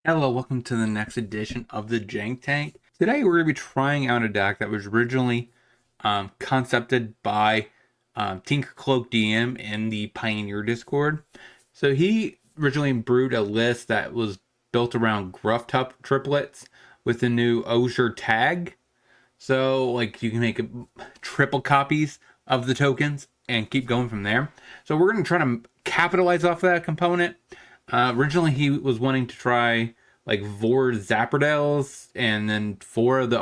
Hello, welcome to the next edition of the Jank Tank. Today we're going to be trying out a deck that was originally concepted by Tinker Cloak DM in the Pioneer Discord. So he originally brewed a list that was built around Gruff Triplets with the new Ojer tag. So like you can make triple copies of the tokens and keep going from there. So we're going to try to capitalize off of that component. Originally, he was wanting to try like 4 Zapperdales and then 4 of the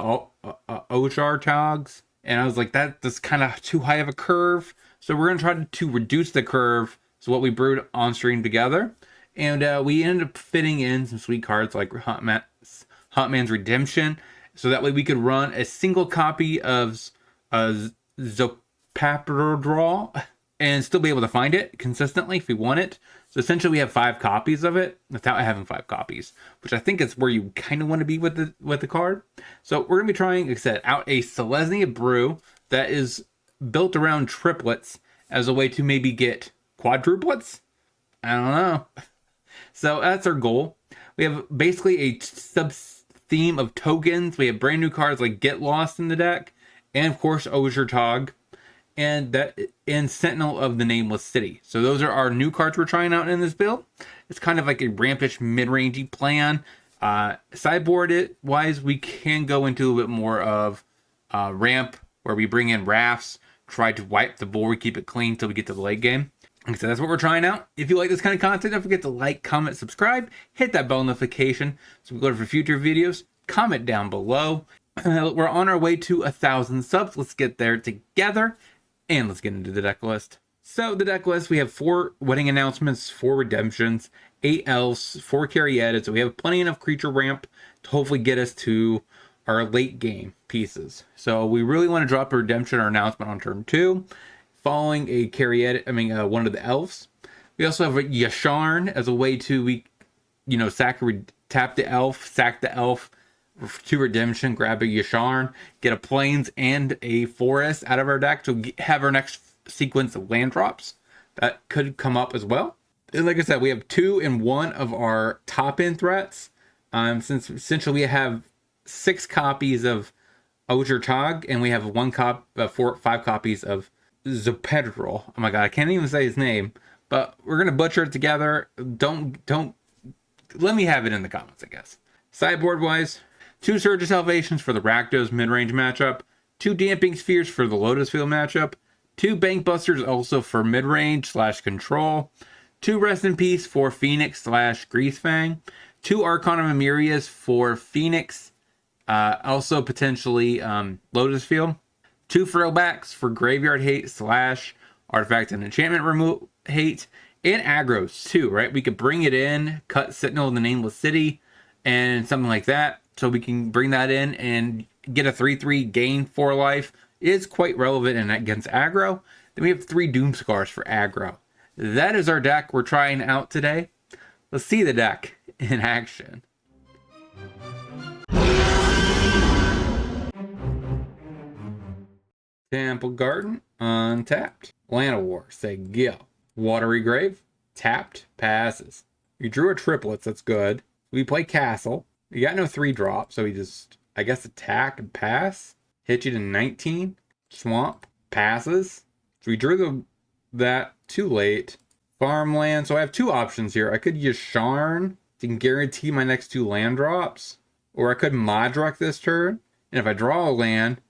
Ojer tags. And I was like, that's kind of too high of a curve. So we're going to try to reduce the curve. So what we brewed on stream together. And we ended up fitting in some sweet cards like Huntman's Redemption. So that way we could run a single copy of Zopaper Draw and still be able to find it consistently if we want it. So essentially we have 5 copies of it without having 5 copies, which I think is where you kind of want to be with the card. So we're going to be trying, like I said, out a Selesnya brew that is built around triplets as a way to maybe get quadruplets. I don't know. So that's our goal. We have basically a sub-theme of tokens. We have brand new cards like Get Lost in the deck, and of course Ojer Tog, and Sentinel of the Nameless City. So those are our new cards we're trying out in this build. It's kind of like a rampish mid-rangey plan. Sideboard wise, we can go into a bit more of ramp, where we bring in rafts, try to wipe the board, keep it clean till we get to the late game. Like I said, that's what we're trying out. If you like this kind of content, don't forget to like, comment, subscribe, hit that bell notification so we go for future videos. Comment down below. We're on our way to 1,000 subs. Let's get there together. And let's get into the deck list. So the deck list, we have 4 wedding announcements, 4 redemptions, 8 elves, 4 carry edits. So we have plenty enough creature ramp to hopefully get us to our late game pieces. So we really want to drop a redemption or announcement on turn 2, following a carry edit. One of the elves. We also have a Yasharn as a way to tap the elf, sack the elf. 2 redemption, grab a Yasharn, get a plains and a forest out of our deck to have our next sequence of land drops that could come up as well. And like I said, we have 2 in 1 of our top end threats. Since essentially we have 6 copies of Ojer Tog and we have 5 copies of Zopedrol. Oh my god, I can't even say his name, but we're gonna butcher it together. Don't let me have it in the comments, I guess. Sideboard wise, 2 Surge of Salvations for the Rakdos mid-range matchup, 2 Damping Spheres for the Lotus Field matchup, 2 Bank Busters also for mid-range / control, 2 Rest in Peace for Phoenix / Greasefang, 2 Archon of Emirias for Phoenix, also potentially Lotus Field, 2 Throwbacks for Graveyard Hate / Artifact and Enchantment Hate, and aggros too, right? We could bring it in, cut Sentinel in the Nameless City, and something like that. So we can bring that in and get a 3/3 gain for life. It is quite relevant in against aggro. Then we have 3 Doom Scars for aggro. That is our deck we're trying out today. Let's see the deck in action. Temple Garden, untapped. Land of War, say go. Watery Grave, tapped, passes. We drew a triplets, that's good. We play Castle. You got no 3-drop, so we just, I guess, attack and pass. Hit you to 19. Swamp, passes. So we drew that too late. Farmland, so I have 2 options here. I could use Yasharn to guarantee my next 2 land drops. Or I could Modrek this turn. And if I draw a land,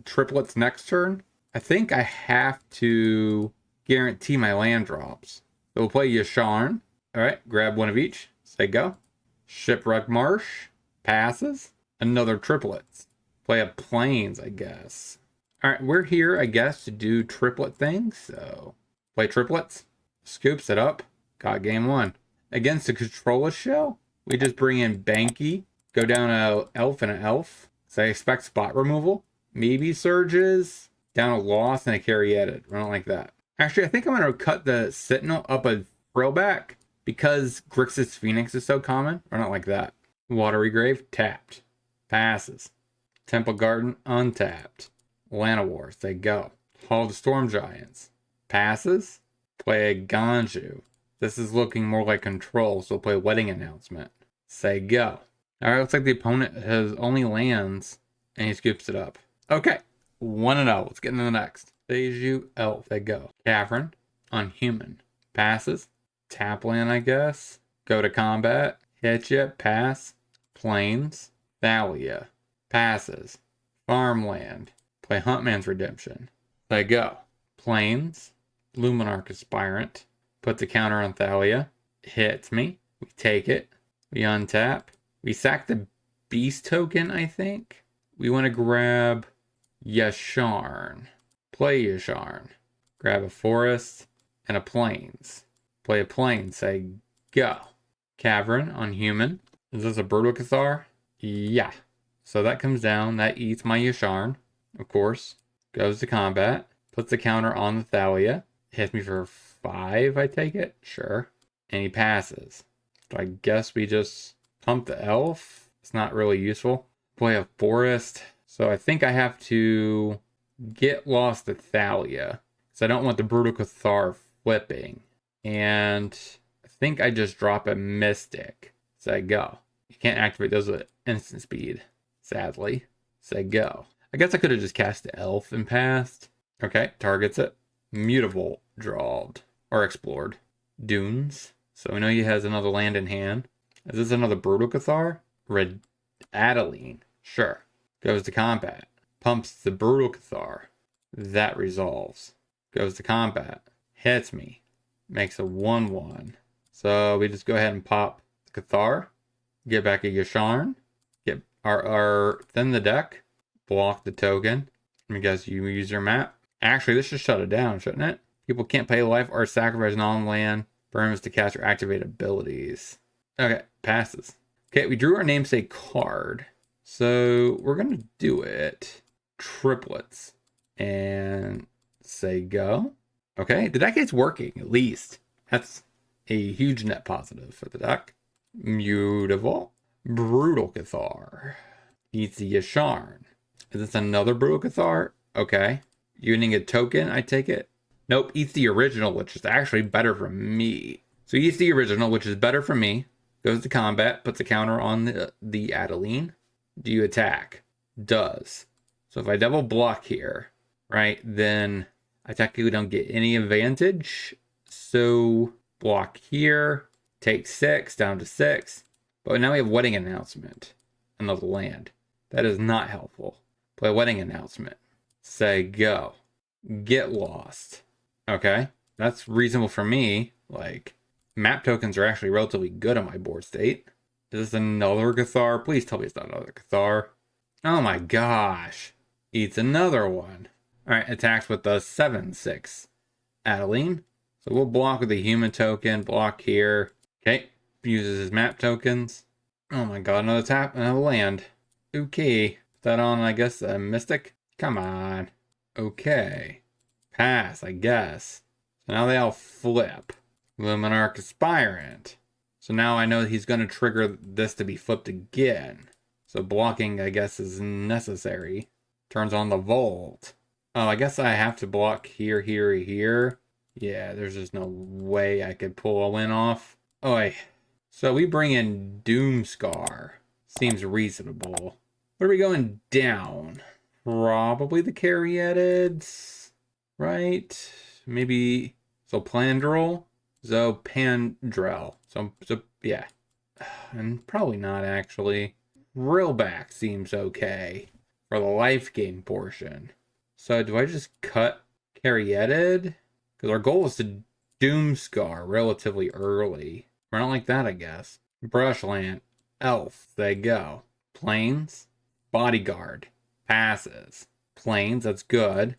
triplets next turn, I think I have to guarantee my land drops. So we'll play Yasharn. Alright, grab 1 of each. Say go. Shipwreck Marsh. Passes. Another triplets. Play a plains, I guess. Alright, we're here, I guess, to do triplet things. So, play triplets. Scoops it up. Got game 1. Against a controller shell, we just bring in Banky. Go down a elf and an elf. So I expect spot removal. Maybe surges. Down a loss and a carry edit. I don't like that. Actually, I think I'm going to cut the Sentinel up a throwback because Grixis Phoenix is so common. I don't like that. Watery Grave, tapped. Passes. Temple Garden, untapped. Llanowar, they go. Hall of the Storm Giants. Passes. Play a Ganju. This is looking more like control, so play Wedding Announcement. Say go. All right, looks like the opponent has only lands, and he scoops it up. Okay, 1-0. Let's get into the next. Seju Elf. Say go. Cavern on human. Passes. Tap land, I guess. Go to combat. Hit ya. Pass. Plains. Thalia. Passes. Farmland. Play Huntman's Redemption. Say go. Plains. Luminarch Aspirant. Put the counter on Thalia. Hits me. We take it. We untap. We sack the beast token, I think. We want to grab Yasharn. Play Yasharn. Grab a forest and a plains. Play a plains. Say go. Cavern on human. Is this a Brutal Cathar? Yeah. So that comes down. That eats my Yasharn, of course. Goes to combat. Puts the counter on the Thalia. Hits me for 5, I take it. Sure. And he passes. So I guess we just pump the elf. It's not really useful. Play a forest. So I think I have to get lost to Thalia. Because I don't want the Brutal Cathar flipping. And I think I just drop a Mystic. Say go. You can't activate those with instant speed, sadly. Say go. I guess I could have just cast the elf and passed. Okay, targets it. Mutable drawed. Or explored. Dunes. So we know he has another land in hand. Is this another Brutal Cathar? Red Adeline. Sure. Goes to combat. Pumps the Brutal Cathar. That resolves. Goes to combat. Hits me. Makes a 1/1. So we just go ahead and pop the Cathar. Get back a Yasharn. Get our thin the deck. Block the token. I guess you use your map. Actually, this should shut it down, shouldn't it? People can't pay life or sacrifice non-land permanents to cast or activate abilities. Okay, passes. Okay, we drew our namesake card. So we're going to do it. Triplets. And say go. Okay, the deck is working, at least. That's a huge net positive for the deck. Mutable. Brutal Cathar. Eats the Yasharn. Is this another Brutal Cathar? Okay. Using a token, I take it. Nope, eats the original, which is actually better for me. So he eats the original, which is better for me. Goes to combat, puts a counter on the Adeline. Do you attack? Does. So if I double block here, right, then I technically don't get any advantage. So block here, take 6 down to 6. But now we have Wedding Announcement. Another land. That is not helpful. Play Wedding Announcement. Say go. Get lost. Okay, that's reasonable for me. Like, map tokens are actually relatively good on my board state. Is this another Cathar? Please tell me it's not another Cathar. Oh my gosh. Eats another one. Alright, attacks with the 7/6 Adeline. So we'll block with the human token. Block here. Okay, uses his map tokens. Oh my god, another tap, another land. Okay, put that on, I guess, a Mystic. Come on. Okay. Pass, I guess. So now they all flip. Luminarch Aspirant. So now I know he's going to trigger this to be flipped again. So blocking, I guess, is necessary. Turns on the Volt. Oh, I guess I have to block here, here, here. Yeah, there's just no way I could pull a win off. Oh, so we bring in Doomscar. Seems reasonable. What are we going down? Probably the Caryatids, right? Maybe Zoplandrel, Zopandrel. So yeah, and probably not actually. Rillback seems okay for the life gain portion. So do I just cut Caryatid? Because our goal is to Doomscar relatively early. Or not like that, I guess. Brushland, Elf, they go. Plains, Bodyguard, passes. Plains, that's good.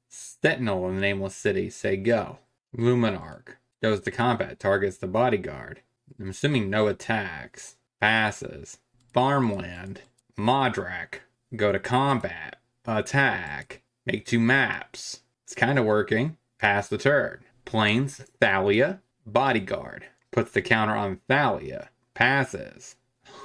Sentinel in the Nameless City, say go. Luminarch, goes to combat, targets the Bodyguard. I'm assuming no attacks. Passes. Farmland, Modrak, go to combat. Attack. Make 2 maps. It's kind of working. Pass the turn. Plains, Thalia, Bodyguard. Puts the counter on Thalia. Passes.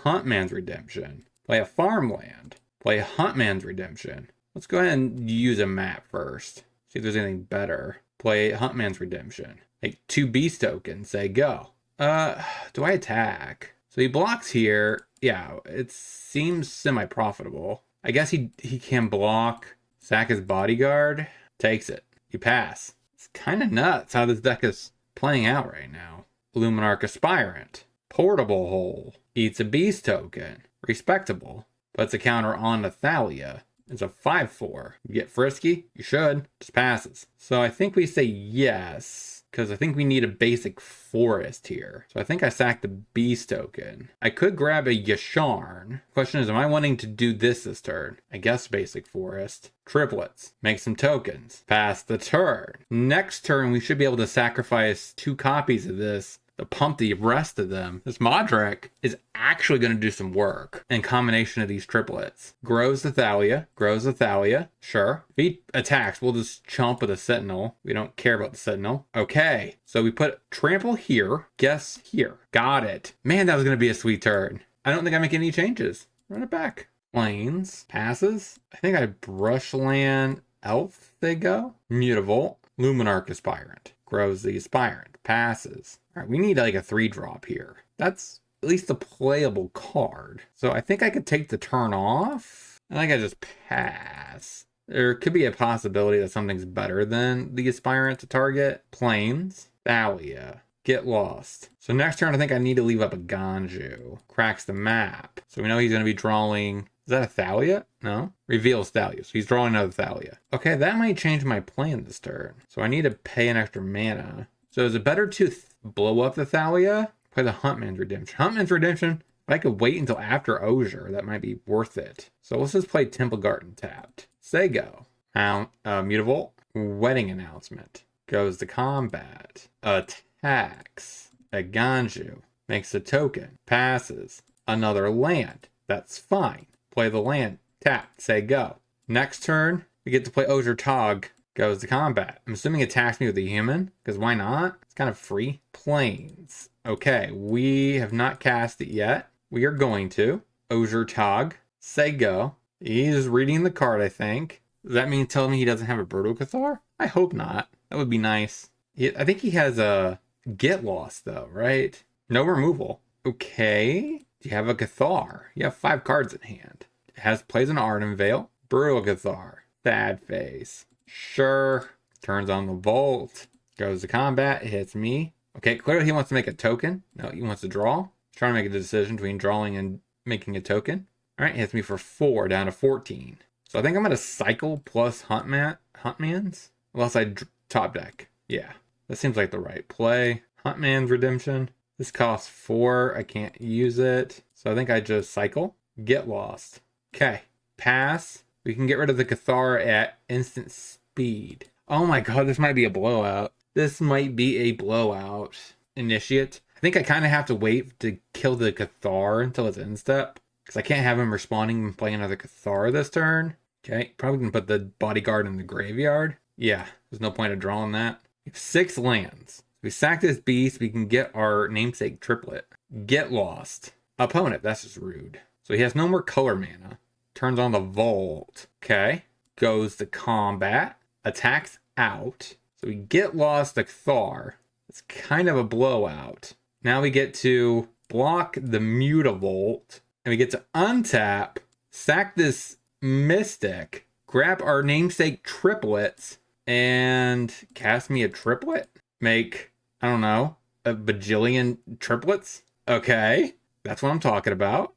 Huntman's Redemption. Play a farmland. Play Huntman's Redemption. Let's go ahead and use a map first. See if there's anything better. Play Huntman's Redemption. Make 2 beast tokens. Say go. Do I attack? So he blocks here. Yeah, it seems semi-profitable. I guess he can block, sack his bodyguard, takes it. You pass. It's kind of nuts how this deck is playing out right now. Luminarch Aspirant. Portable Hole. Eats a Beast token. Respectable. Puts a counter on Nathalia. It's a 5/4. You get frisky? You should. Just passes. So I think we say yes, because I think we need a basic forest here. So I think I sacked the Beast token. I could grab a Yasharn. Question is, am I wanting to do this turn? I guess basic forest. Triplets. Make some tokens. Pass the turn. Next turn, we should be able to sacrifice 2 copies of this to pump the rest of them. This Modric is actually going to do some work in combination of these triplets. Grows the Thalia. Grows the Thalia. Sure. If he attacks, we'll just chomp with a Sentinel. We don't care about the Sentinel. Okay. So we put Trample here. Guess here. Got it. Man, that was going to be a sweet turn. I don't think I make any changes. Run it back. Plains. Passes. I think I Brushland Elf. They go. Mutavault. Luminarch Aspirant. Grows the Aspirant. Passes. All right, we need like a 3-drop here. That's at least a playable card. So I think I could take the turn off. I think I just pass. There could be a possibility that something's better than the Aspirant to target. Plains. Thalia. Get lost. So next turn, I think I need to leave up a Ganju. Cracks the map. So we know he's going to be drawing... Is that a Thalia? No. Reveals Thalia. So he's drawing another Thalia. Okay, that might change my plan this turn. So I need to pay an extra mana. So is it better to blow up the Thalia? Play the Huntman's Redemption. Huntman's Redemption, if I could wait until after Ojer, that might be worth it. So let's just play Temple Garden tapped. Say go. Mutavault. Wedding Announcement. Goes to combat. Attacks. A Ganju. Makes a token. Passes. Another land. That's fine. Play the land. Tap. Say go. Next turn, we get to play Ojer Tog. Goes to combat. I'm assuming it attacks me with a human, because why not? It's kind of free. Plains. Okay, we have not cast it yet. We are going to. Ojer Tog. Say go. He's reading the card, I think. Does that mean telling me he doesn't have a Brutal Cathar? I hope not. That would be nice. I think he has a Get Lost, though, right? No removal. Okay. Do you have a Cathar? You have 5 cards in hand. It plays an Arden Veil. Brutal Cathar. Sad Face. Sure. Turns on the Vault. Goes to combat. Hits me. Okay, clearly he wants to make a token. No, he wants to draw. He's trying to make a decision between drawing and making a token. All right, hits me for 4 down to 14. So I think I'm going to cycle plus Huntman's. Unless I top deck. Yeah, that seems like the right play. Huntman's Redemption. This costs 4. I can't use it. So I think I just cycle. Get lost. Okay. Pass. We can get rid of the Cathar at instant speed. Oh my god, this might be a blowout. This might be a blowout. Initiate. I think I kind of have to wait to kill the Cathar until it's end step. Because I can't have him responding and playing another Cathar this turn. Okay. Probably can put the bodyguard in the graveyard. Yeah. There's no point of drawing that. We have 6 lands. We sack this beast, we can get our namesake triplet. Get lost. Opponent, that's just rude. So he has no more color mana. Turns on the Vault. Okay. Goes to combat. Attacks out. So we get lost the Cathar. It's kind of a blowout. Now we get to block the Mutavault. And we get to untap. Sack this Mystic. Grab our namesake triplets. And cast me a triplet? Make... I don't know, a bajillion triplets? Okay, that's what I'm talking about.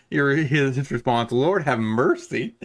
His response, Lord have mercy.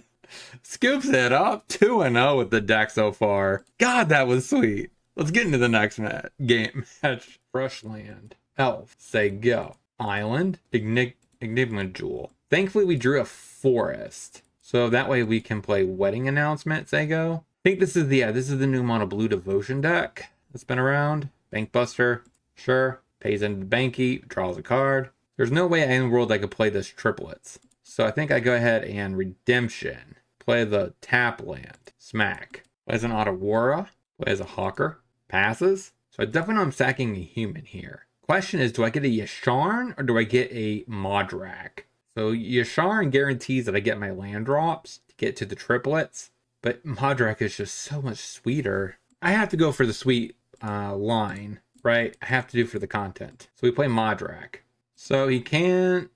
Scoops it up 2-0 with the deck so far. God, that was sweet. Let's get into the next game match. Brushland. Elf. Say go. Island. Enigma Jewel. Thankfully, we drew a forest. So that way we can play Wedding Announcement, say go. I think this is the new mono blue devotion deck that's been around. Bankbuster, sure. Pays into the Banky, draws a card. There's no way in the world I could play this triplets. So I think I go ahead and Redemption. Play the tap land. Smack. Plays an Otawara. Plays a Hawker. Passes. So I definitely know I'm sacking a human here. Question is, do I get a Yasharn or do I get a Modrak? So Yasharn guarantees that I get my land drops to get to the triplets. But Modrak is just so much sweeter. I have to go for the sweet line, right? I have to do for the content. So we play Modrak. So he can't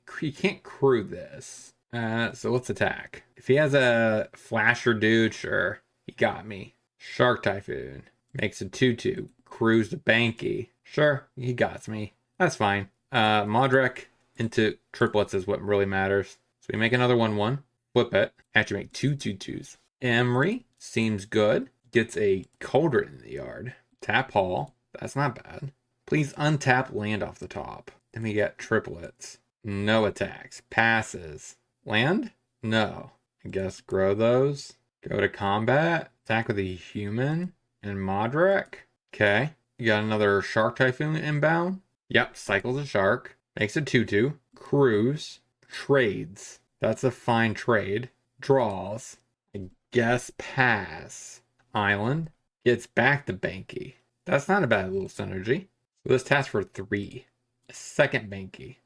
crew this. So let's attack. If he has a flasher dude, sure. He got me. Shark Typhoon. Makes a 2/2. Crews the Banky. Sure, he got me. That's fine. Modrek into triplets is what really matters. So we make another 1/1. Flip it. Actually make 2/2/2s. Emery seems good. Gets a Cauldron in the yard. Tap Hall. That's not bad. Please untap land off the top. Then we get triplets. No attacks. Passes. Land? No. I guess grow those. Go to combat. Attack with a human. And Modrek. Okay. You got another Shark Typhoon inbound. Yep. Cycles a shark. Makes a 2/2. Cruise. Trades. That's a fine trade. Draws. I guess pass. Island. Gets back to Banky. That's not a bad little synergy. So this task for 3. A second Banky.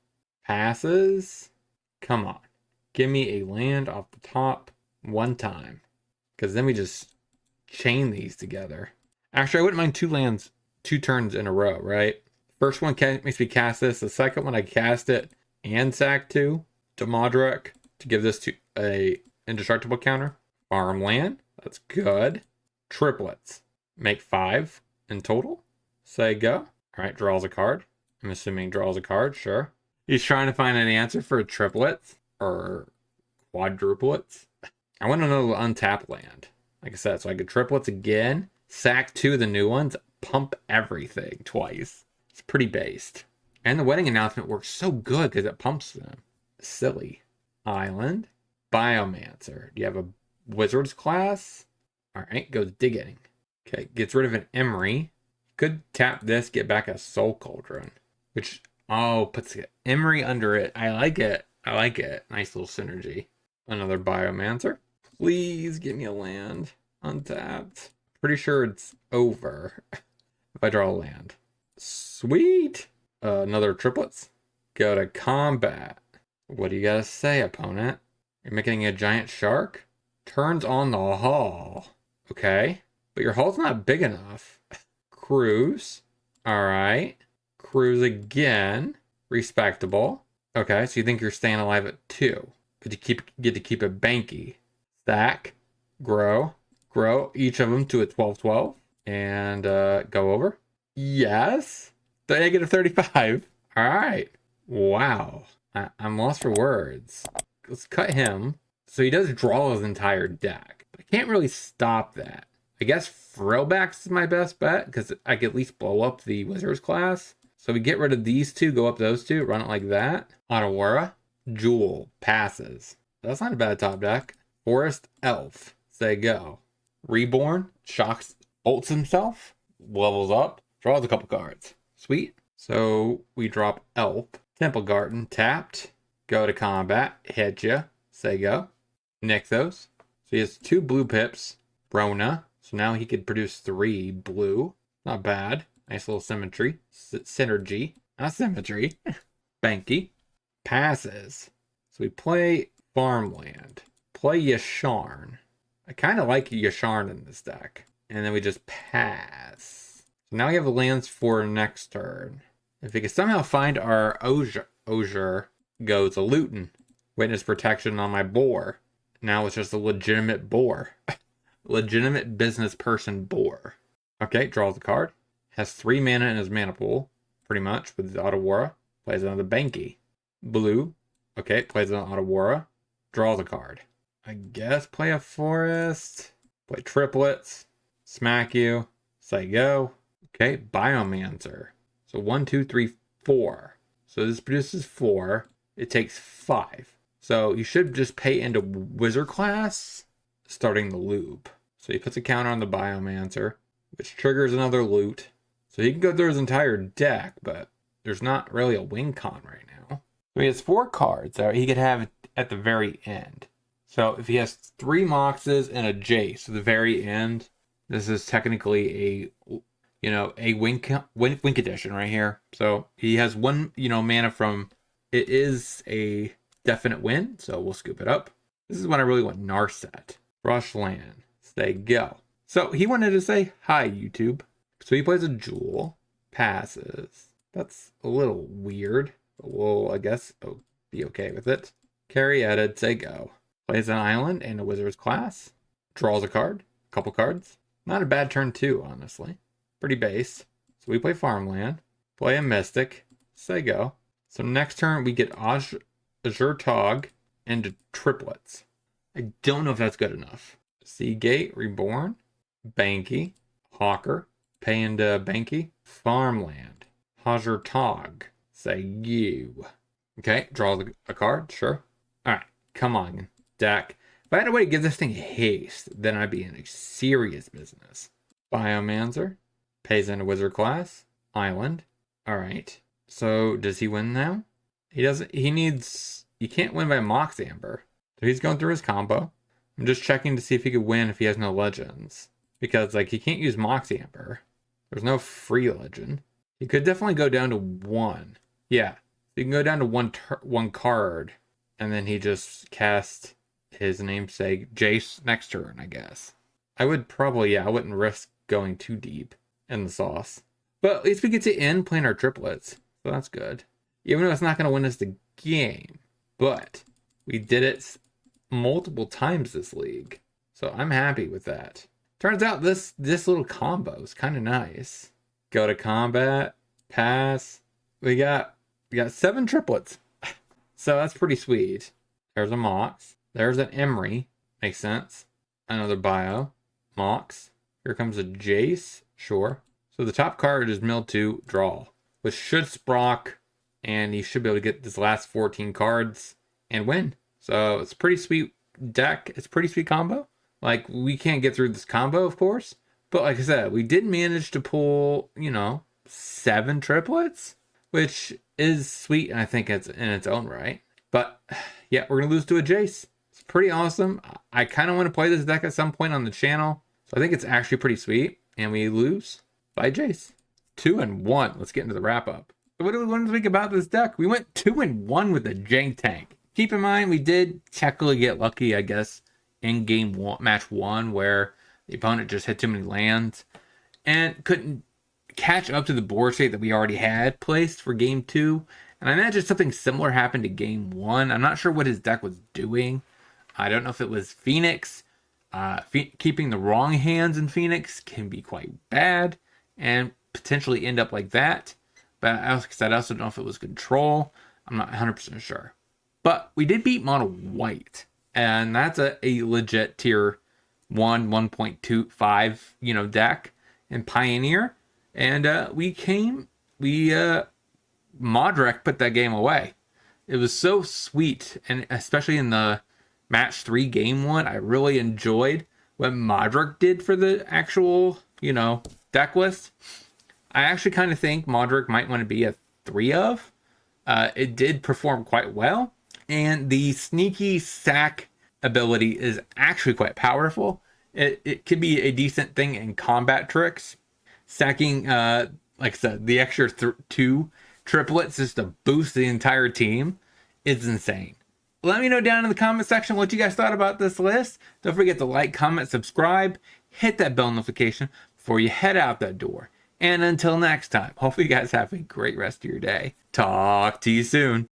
Passes. Come on. Give me a land off the top one time. Because then we just chain these together. Actually, I wouldn't mind 2 lands 2 turns in a row, right? First one makes me cast this. The second one I cast it and sack 2 to Modrek to give this to a indestructible counter. Farmland. That's good. Triplets. Make 5 in total. Say go. Alright, draws a card. I'm assuming draws a card, sure. He's trying to find an answer for triplets or quadruplets. I want to know the untapped land. Like I said, so I could triplets again, sack 2 of the new ones, pump everything twice. It's pretty based. And the wedding announcement works so good because it pumps them. Silly. Island. Biomancer. Do you have a wizard's class? Alright, goes digging. Okay, gets rid of an Emery. Could tap this, get back a Soul Cauldron. Which, puts Emery under it. I like it. I like it. Nice little synergy. Another Biomancer. Please give me a land. Untapped. Pretty sure it's over if I draw a land. Sweet. Another triplets. Go to combat. What do you gotta say, opponent? You're making a giant shark? Turns on the hull. Okay. But your hull's not big enough. Cruise. Alright. Cruise again. Respectable. Okay, so you think you're staying alive at 2. But you get to keep it Banky. Stack. Grow. Grow each of them to a 12/12. And go over. Yes. The negative 35. Alright. Wow. I'm lost for words. Let's cut him. So he does draw his entire deck. But I can't really stop that. I guess Frillbacks is my best bet because I can at least blow up the Wizard's class. So we get rid of these 2, go up those 2, run it like that. Otawara. Jewel. Passes. That's not a bad top deck. Forest Elf. Say go. Reborn. Shocks. Ults himself. Levels up. Draws a couple cards. Sweet. So we drop Elf. Temple Garden. Tapped. Go to combat. Hit ya. Say go. Nick those. So he has 2 blue pips. Rona. So now he could produce 3 blue. Not bad. Nice little symmetry. Synergy. Not symmetry. Banky. Passes. So we play Farmland. Play Yasharn. I kind of like Yasharn in this deck. And then we just pass. So now we have the lands for next turn. If we can somehow find our Ojer goes a Luton. Witness protection on my boar. Now it's just a legitimate boar. Legitimate business person boar. Okay, draws a card. Has 3 mana in his mana pool. Pretty much with Otawara. Plays another Banky. Blue. Okay, plays an Otawara. Draws a card. I guess play a forest. Play triplets. Smack you. Say go. Okay, Biomancer. So 1, 2, 3, 4. So this produces 4. It takes 5. So you should just pay into Wizard class, starting the loop. So he puts a counter on the Biomancer, which triggers another loot. So he can go through his entire deck, but there's not really a win con right now. So he has 4 cards that he could have at the very end. So if he has 3 Moxes and a Jace at the very end, this is technically a win condition right here. So he has 1, mana from, it is a definite win, so we'll scoop it up. This is when I really want Narset. Rush land. Say go. So he wanted to say hi, YouTube. So he plays a Jewel. Passes. That's a little weird. But we'll, I guess, be okay with it. Carry added, say go. Plays an island and a wizard's class. Draws a card, a couple cards. Not a bad turn too, honestly. Pretty base. So we play farmland. Play a mystic. Say go. So next turn we get Ojer Tog and Triplets. I don't know if that's good enough. Seagate, Reborn, Banky, Hawker, pay into Banky, Farmland, Ojer Tog. Say you. Okay, draw a card, sure. Alright, come on, deck. If I had a way to give this thing haste, then I'd be in a serious business. Biomancer, pays into wizard class, island. Alright, so does he win now? He doesn't, he can't win by Mox Amber. So he's going through his combo. I'm just checking to see if he could win if he has no legends. Because, like, he can't use Mox Amber. There's no free legend. He could definitely go down to 1. Yeah, you can go down to one card, and then he just cast his namesake Jace next turn, I guess. I would probably, yeah, I wouldn't risk going too deep in the sauce. But at least we get to end playing our triplets, so that's good. Even though it's not going to win us the game, but we did it multiple times this league, so I'm happy with that. Turns out this little combo is kind of nice. Go to combat, pass. We got 7 triplets. So that's pretty sweet. There's a Mox. There's an Emery. Makes sense. Another Bio. Mox. Here comes a Jace. Sure. So the top card is milled to draw, which should sprock, and you should be able to get this last 14 cards and win. So it's a pretty sweet deck. It's a pretty sweet combo. Like, we can't get through this combo, of course. But like I said, we did manage to pull, 7 triplets, which is sweet, and I think it's in its own right. But yeah, we're going to lose to a Jace. It's pretty awesome. I kind of want to play this deck at some point on the channel. So I think it's actually pretty sweet. And we lose by Jace. 2-1. Let's get into the wrap up. What do we want to think about this deck? We went 2-1 with the Jank tank. Keep in mind, we did technically get lucky, I guess, in match 1, where the opponent just hit too many lands and couldn't catch up to the board state that we already had placed for game 2. And I imagine something similar happened to game 1. I'm not sure what his deck was doing. I don't know if it was Phoenix. Keeping the wrong hands in Phoenix can be quite bad and potentially end up like that. But I also don't know if it was control. I'm not 100% sure. But we did beat mono white. And that's a legit tier 1, 1.25, deck in Pioneer. And Modric put that game away. It was so sweet. And especially in the match 3 game 1, I really enjoyed what Modric did for the actual, deck list. I actually kind of think Modric might want to be a 3 of. It did perform quite well. And the sneaky sack ability is actually quite powerful. It could be a decent thing in combat tricks. Sacking, like I said, the extra 2 triplets just to boost the entire team is insane. Let me know down in the comment section what you guys thought about this list. Don't forget to like, comment, subscribe, hit that bell notification before you head out that door. And until next time, hopefully you guys have a great rest of your day. Talk to you soon.